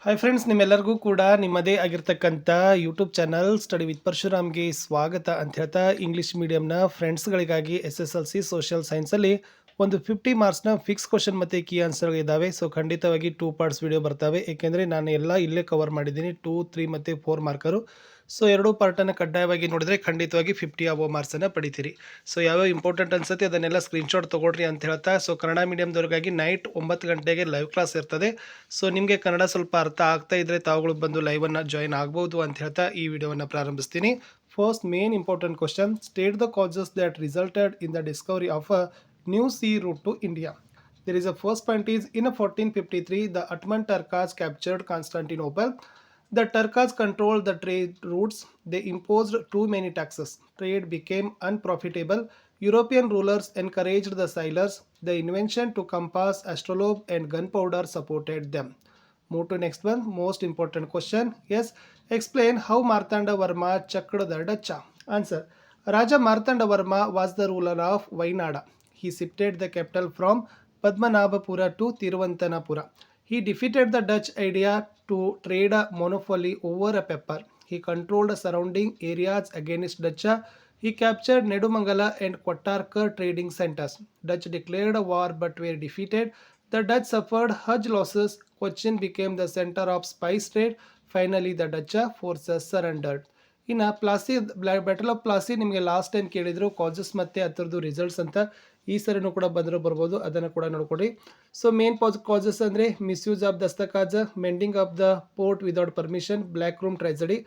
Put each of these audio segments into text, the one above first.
Hi friends, ನಿಮ್ಮೆಲ್ಲರಿಗೂ ಕೂಡ ನಿಮ್ಮದೇ ಆಗಿರ್ತಕ್ಕಂಥ ಯೂಟ್ಯೂಬ್ ಚಾನಲ್ ಸ್ಟಡಿ ವಿತ್ ಪರಶುರಾಮ್ಗೆ ಸ್ವಾಗತ ಅಂತ ಹೇಳ್ತಾ, ಇಂಗ್ಲೀಷ್ ಮೀಡಿಯಂನ ಫ್ರೆಂಡ್ಸ್ಗಳಿಗಾಗಿ SSLC ಸೋಷಿಯಲ್ ಸೈನ್ಸಲ್ಲಿ ಒಂದು 50 ಮಾರ್ಕ್ಸ್ನ ಫಿಕ್ಸ್ ಕ್ವಶನ್ ಮತ್ತು ಕೀ ಆನ್ಸರ್ಗಳಿದ್ದಾವೆ. ಸೊ ಖಂಡಿತವಾಗಿ 2 ಪಾರ್ಟ್ಸ್ ವಿಡಿಯೋ ಬರ್ತವೆ, ಏಕೆಂದರೆ ನಾನು ಎಲ್ಲ ಇಲ್ಲೇ ಕವರ್ ಮಾಡಿದ್ದೀನಿ 2, 3 ಮತ್ತು 4 ಮಾರ್ಕರು. ಸೊ ಎರಡೂ ಪಾರ್ಟನ್ನು ಕಡ್ಡಾಯವಾಗಿ ನೋಡಿದ್ರೆ ಖಂಡಿತವಾಗಿ 50 ಅಬೋ ಮಾರ್ಕ್ಸನ್ನು ಪಡಿತೀರಿ. ಸೊ ಯಾವ್ಯಾವ ಇಂಪಾರ್ಟೆಂಟ್ ಅನ್ಸುತ್ತೆ ಅದನ್ನೆಲ್ಲ ಸ್ಕ್ರೀನ್ಶಾಟ್ ತೊಗೊಳ್ರಿ ಅಂತ ಹೇಳ್ತಾ, ಸೊ ಕನ್ನಡ ಮೀಡಿಯಮ್ದವ್ರಿಗಾಗಿ ನೈಟ್ 9 ಗಂಟೆಗೆ ಲೈವ್ ಕ್ಲಾಸ್ ಇರ್ತದೆ. ಸೊ ನಿಮಗೆ ಕನ್ನಡ ಸ್ವಲ್ಪ ಅರ್ಥ ಆಗ್ತಾ ಇದ್ದರೆ ತಾವುಗಳು ಬಂದು ಲೈವನ್ನು ಜಾಯಿನ್ ಆಗ್ಬೋದು ಅಂತ ಹೇಳ್ತಾ ಈ ವಿಡಿಯೋವನ್ನು ಪ್ರಾರಂಭಿಸ್ತೀನಿ. First main important question: state the causes that resulted in the discovery of a new sea route to India. There is a first point is in 1453 the Ottoman Turks captured Constantinople. The Turks controlled the trade routes. They imposed too many taxes. Trade became unprofitable. European rulers encouraged the sailors. The invention to compass, astrolabe and gunpowder supported them. Move to next one. Most important question. Yes, explain how Martanda Varma chucked the Dutch. Answer: Raja Martanda Varma was the ruler of Vainada. He shifted the capital from Padmanabhapura to Tiruvanantapura. He defeated the Dutch idea to trade a monopoly over a pepper. He controlled surrounding areas against Dutch. He captured Nedumangala and Kottarkar trading centers. Dutch declared a war but were defeated. The Dutch suffered huge losses. Cochin became the center of spice trade. Finally, the Dutch forces surrendered. ಇನ್ನು Plassey battle of Plassey ನಿಮಗೆ last time ಕೇಳಿದ್ರು causes ಮತ್ತು ಅದರದ್ದು results ಅಂತ. ಈ ಸರಿನೂ ಕೂಡ ಬಂದರೂ ಬರ್ಬೋದು, ಅದನ್ನು ಕೂಡ ನೋಡ್ಕೊಡಿ. ಸೊ ಮೇನ್ ಕಾಸಸ್ ಅಂದರೆ ಮಿಸ್ಯೂಸ್ ಆಫ್ ದಸ್ತಕಾಜ, mending of the port without permission, black room tragedy.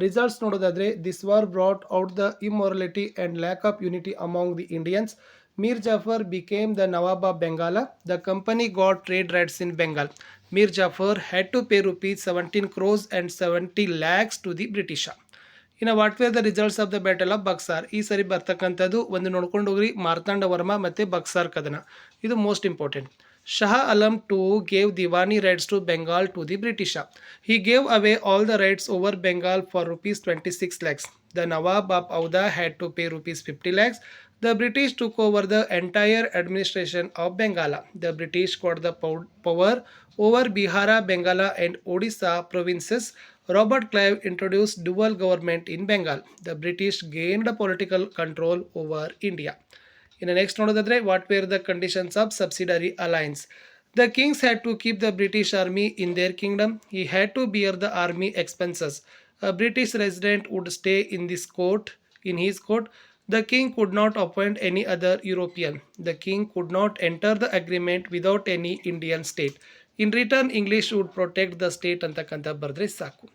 Results ನೋಡೋದಾದರೆ this war brought out the immorality and lack of unity among the Indians. Mir Jafar became the Nawab of Bengala. The company got trade rights in Bengal. Mir Jafar had to pay rupees 17 crores and 70 lakhs to the British. ಇನ್ನು what were the results of the battle of Buxar. ಈ ಸರಿ ಬರ್ತಕ್ಕಂಥದ್ದು ಒಂದು ನೋಡ್ಕೊಂಡು ಹೋಗ್ರಿ, ಮಾರ್ತಾಂಡ ವರ್ಮ ಮತ್ತು ಬಕ್ಸಾರ್ ಕದನ. ಇದು most important. Shah Alam II gave Diwani rights to Bengal to the British. He gave away all the rights over Bengal for rupees 26 lakhs. The Nawab of Auda had to pay rupees 50 lakhs. The British took over the entire administration of Bengala. The British got the power over Bihara, Bengala and Odisha provinces. Robert Clive introduced dual government in Bengal. The British gained political control over India. In the next note, what were the conditions of subsidiary alliance? The kings had to keep the British army in their kingdom. He had to bear the army expenses. A British resident would stay in his court. The king could not appoint any other European. The king could not enter the agreement without any Indian state. In return, English would protect the state ಅಂತಕ್ಕಂಥ ಬರೆದ್ರೆ ಸಾಕು.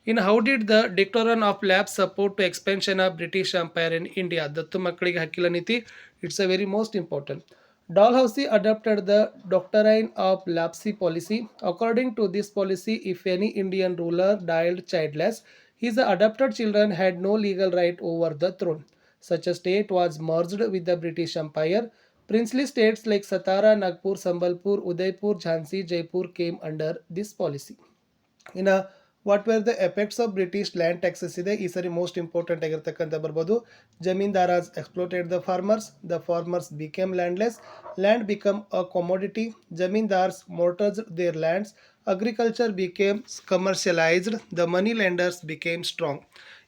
ಇನ್ನು how did the doctrine of lapse support to expansion of British empire in India. ದತ್ತು ಮಕ್ಕಳಿಗೆ ಹಕ್ಕಿಲ ನೀತಿ, it's a very most important. Dalhousie adopted the doctrine of lapse policy. According to this policy, if any Indian ruler died childless, his adopted children had no legal right over the throne. Such a state was merged with the British Empire. Princely states like Satara, Nagpur, Sambalpur, Udaipur, Jhansi, Jaipur came under this policy. In a what were the effects of British land taxes ಇದೆ. ಈ ಸರಿ most important ಆಗಿರ್ತಕ್ಕಂಥ ಬರ್ಬೋದು. Zamindars exploited the farmers became landless, land become a commodity, zamindars mortgaged their lands, agriculture became commercialised, the money lenders became strong.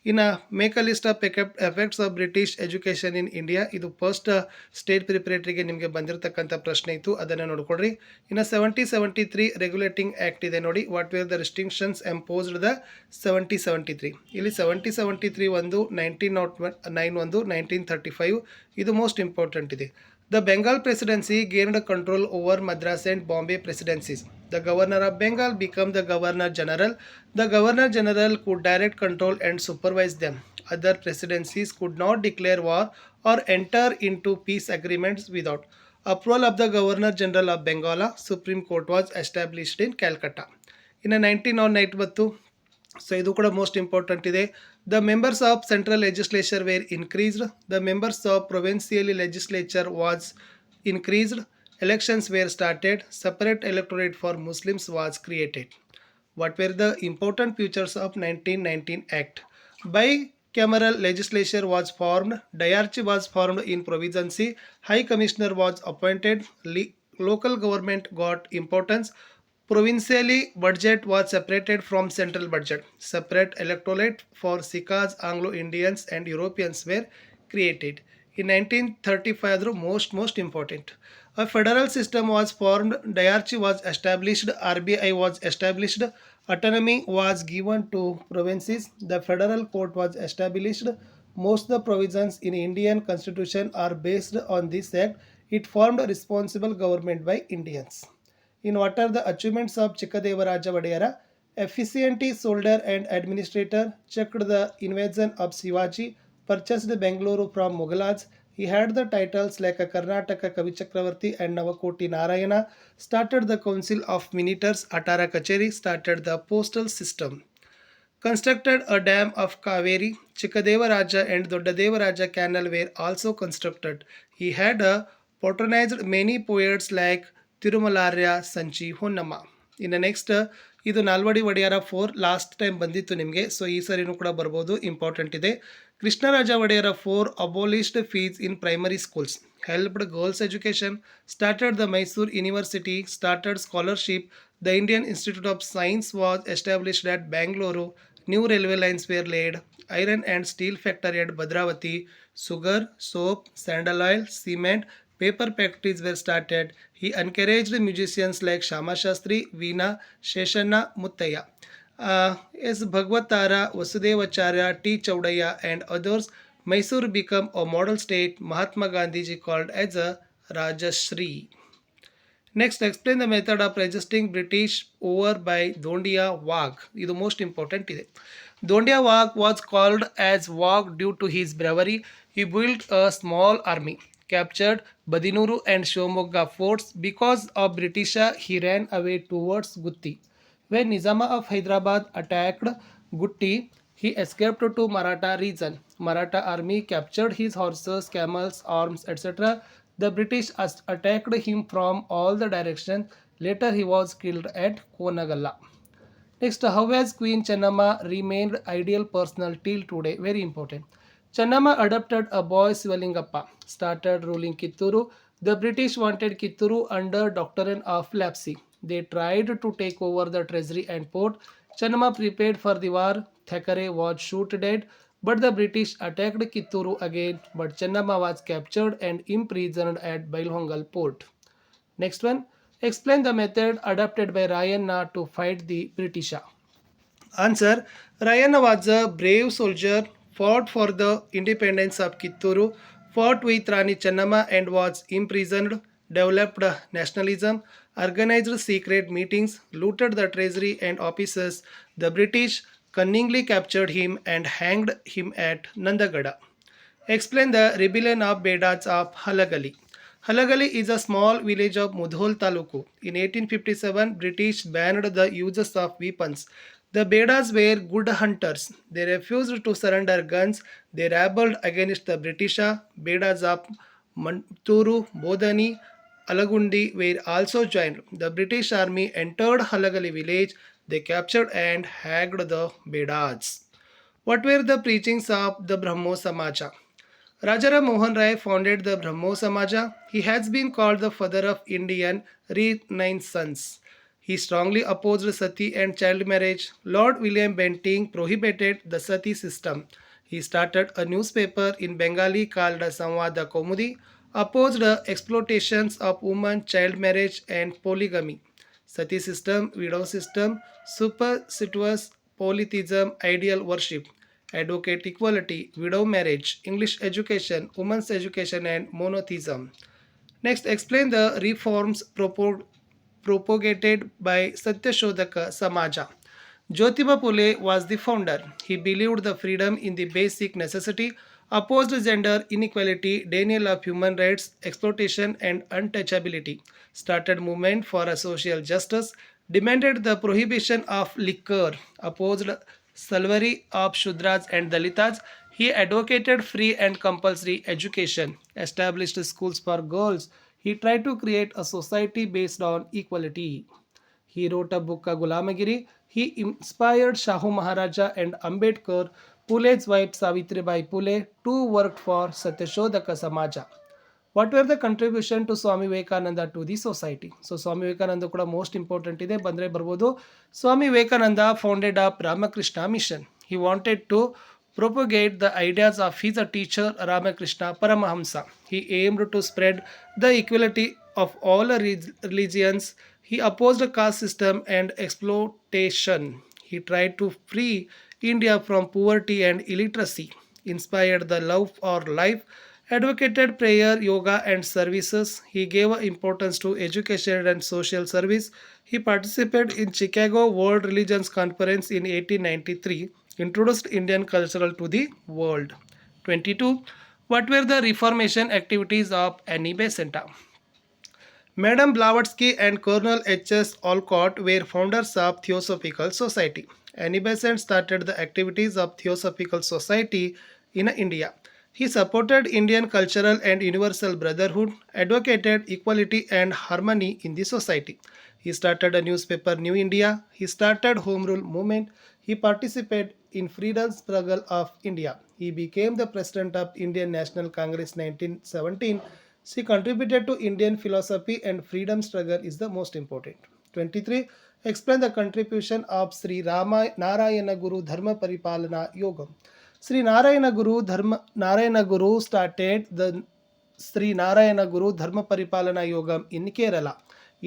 ಇನ್ನು make a list of effects of British education in India. ಇದು first state ಪ್ರಿಪರೇಟರಿಗೆ ನಿಮಗೆ ಬಂದಿರತಕ್ಕಂಥ ಪ್ರಶ್ನೆ ಇತ್ತು, ಅದನ್ನು ನೋಡ್ಕೊಡ್ರಿ. ಇನ್ನು 7073 ರೆಗ್ಯುಲೇಟಿಂಗ್ ಆ್ಯಕ್ಟ್ ಇದೆ ನೋಡಿ. What were the restrictions imposed the 7073. ಇಲ್ಲಿ 7073 ಒಂದು 1909 ಒಂದು 1935. ಇದು ಮೋಸ್ಟ್ ಇಂಪಾರ್ಟೆಂಟ್ ಇದೆ. The Bengal presidency gained control over Madras and Bombay presidencies. The governor of Bengal became the governor general. The governor general could direct control and supervise them. Other presidencies could not declare war or enter into peace agreements without approval of the governor general of Bengal. Supreme Court was established in Calcutta. In 1909 so ಇದು ಕೂಡ most important ಇದೆ. The members of central legislature were increased. The members of provincial legislature was increased. Elections were started. Separate electorate for Muslims was created. What were the important futures of 1919 act? Bicameral legislature was formed. Diarchy was formed in Provincial. High Commissioner was appointed. Local government got importance. provincially budget was separated from central budget. Separate electorate for Sikhs, Anglo-Indians and Europeans were created. In 1935, the most important. A federal system was formed, diarchy was established, RBI was established, autonomy was given to provinces, the federal court was established. Most of the provisions in Indian constitution are based on this act. It formed a responsible government by Indians. In what are the achievements of Chikadevaraja Vadiyara? Efficiently soldier and administrator, checked the invasion of Shivaji, purchased Bengaluru from Mughals. He had the titles like a Karnataka Kavi Chakravarti and Navakoti Narayana, started the Council of Ministers, Atara Kacheri, started the postal system. Constructed a dam of Kaveri, Chikadevaraja and Doddadevaraja canal were also constructed. He had patronized many poets like Tirumalarya, Sanchi Honnama. ಇನ್ನು next ಇದು ನಾಲ್ವಡಿ ಒಡೆಯರ 4 last time ಬಂದಿತ್ತು ನಿಮಗೆ, so ಈ ಸರಿನೂ ಕೂಡ ಬರ್ಬೋದು, important ಇದೆ. Krishnaraja Wodeyar 4 abolished fees in primary schools, helped girls education, started the Mysuru university, started scholarship, the Indian Institute of Science was established at Bangalore, new railway lines were laid, iron and steel factory at Bhadravati, sugar, soap, sandal oil, cement, paper factories were started. He encouraged musicians like Shama Shastri, Veena, Sheshanna, Muttaya. S. Bhagwatara, Vasudevacharya, T. Chaudaya and others. Mysore became a model state. Mahatma Gandhiji called as a Rajashri. Next, explain the method of resisting British over by Dondia Wagh. This is most important. Dondia Wagh was called as Wagh due to his bravery. He built a small army, captured Badinuru and Shomogga forts. Because of British, he ran away towards Gutti. When Nizama of Hyderabad attacked Gutti, he escaped to Maratha region. Maratha army captured his horses, camels, arms, etc. The British attacked him from all the directions. Later he was killed at Konagalla. Next, how has Queen Chennamma remained ideal personal till today? Very important. Chennamma adopted a boy Sivalingappa, started ruling Kitturu. The British wanted Kitturu under doctrine of lapsi. They tried to take over the treasury and port. Chennamma prepared for the war. Thackeray was shot dead. But the British attacked Kitturu again, but Chennamma was captured and imprisoned at Bailhongal port. Next one, explain the method adopted by Rayanna to fight the British. Answer, Rayanna was a brave soldier, fought for the independence of Kitturu, fought with Rani Chennamma and was imprisoned, developed nationalism, organized secret meetings, looted the treasury and offices. The British cunningly captured him and hanged him at Nandagada. Explain the rebellion of Bedads of Halagali. Halagali is a small village of Mudhol Taluku. In 1857, British banned the uses of weapons. The Bedas were good hunters. They refused to surrender guns. They rebelled against the British. Bedas of Manturu, Bodani, Alagundi were also joined. The British army entered Halagali village. They captured and hanged the Bedads. What were the preachings of the Brahmo Samaja? Rajaram Mohan Rai founded the Brahmo Samaja. He has been called the father of Indian Renaissance. He strongly opposed sati and child marriage. Lord William Bentinck prohibited the sati system. He started a newspaper in Bengali called Samvada Kaumudi, opposed exploitations of women, child marriage and polygamy. Sati system, widow system, superstitious polytheism, ideal worship, advocate equality, widow marriage, English education, women's education and monotheism. Next, explain the reforms propagated by Satyashodhaka Samaja. Jyotiba Phule was the founder. He believed the freedom in the basic necessity, opposed gender inequality, denial of human rights, exploitation and untouchability, started movement for a social justice, demanded the prohibition of liquor, opposed slavery of Shudras and Dalitas. He advocated free and compulsory education, established schools for girls. He tried to create a society based on equality. He wrote a book, Gulamagiri. He inspired Shahu Maharaja and Ambedkar. Pule's wife Savitribai Phule too worked for Satyashodhaka Samaja. What were the contribution to Swami Vivekananda to the society. So Swami Vivekananda ಕೂಡ most important ಇದೆ, ಬಂದರೆ ಬರ್ಬೋದು. Swami Vivekananda founded up Ramakrishna mission. He wanted to propagate the ideas of his teacher Ramakrishna Paramahamsa. He aimed to spread the equality of all religions. He opposed the caste system and exploitation. He tried to free India from poverty and illiteracy, inspired the love for life, advocated prayer, yoga, and services. He gave importance to education and social service. He participated in Chicago World Religions Conference in 1893, introduced Indian culture to the world. 22. What were the Reformation activities of Annie Besant? Madame Blavatsky and Colonel H.S. Olcott were founders of Theosophical Society. Annie Besant started the activities of Theosophical Society in India. He supported Indian cultural and universal brotherhood, advocated equality and harmony in the society. He started a newspaper, New India. He started Home Rule movement. He participated in freedom struggle of India. He became the president of Indian National Congress 1917. She contributed to Indian philosophy and freedom struggle is the most important. 23. Explain the contribution of Sri Rama Narayana Guru Dharma Paripalana Yogam. Sri Narayana Guru started the Sri Narayana Guru Dharma Paripalana Yogam in Kerala.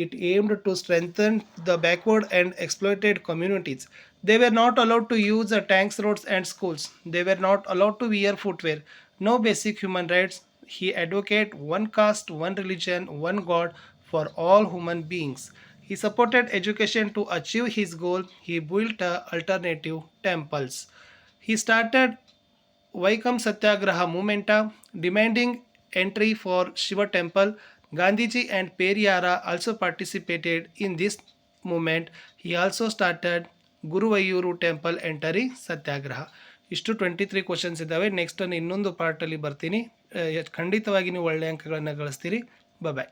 It aimed to strengthen the backward and exploited communities. They were not allowed to use the tanks, roads, and schools. They were not allowed to wear footwear. No basic human rights. He advocated one caste, one religion, one God for all human beings. He supported education to achieve his goal. He built alternative temples. He started Vaikam Satyagraha movement demanding entry for Shiva temple. Gandhiji and Periyara also participated in this movement. He also started Guruvayur temple entry satyagraha. ಇಷ್ಟು 23 questions ಇದ್ದಾವೆ. Next ನಾನು ಇನ್ನೊಂದು ಪಾರ್ಟಲ್ಲಿ ಬರ್ತೀನಿ. ಖಂಡಿತವಾಗಿ ನೀವು ಒಳ್ಳೆಯ ಅಂಕಗಳನ್ನು ಗಳಿಸ್ತೀರಿ. ಬಾಯ್.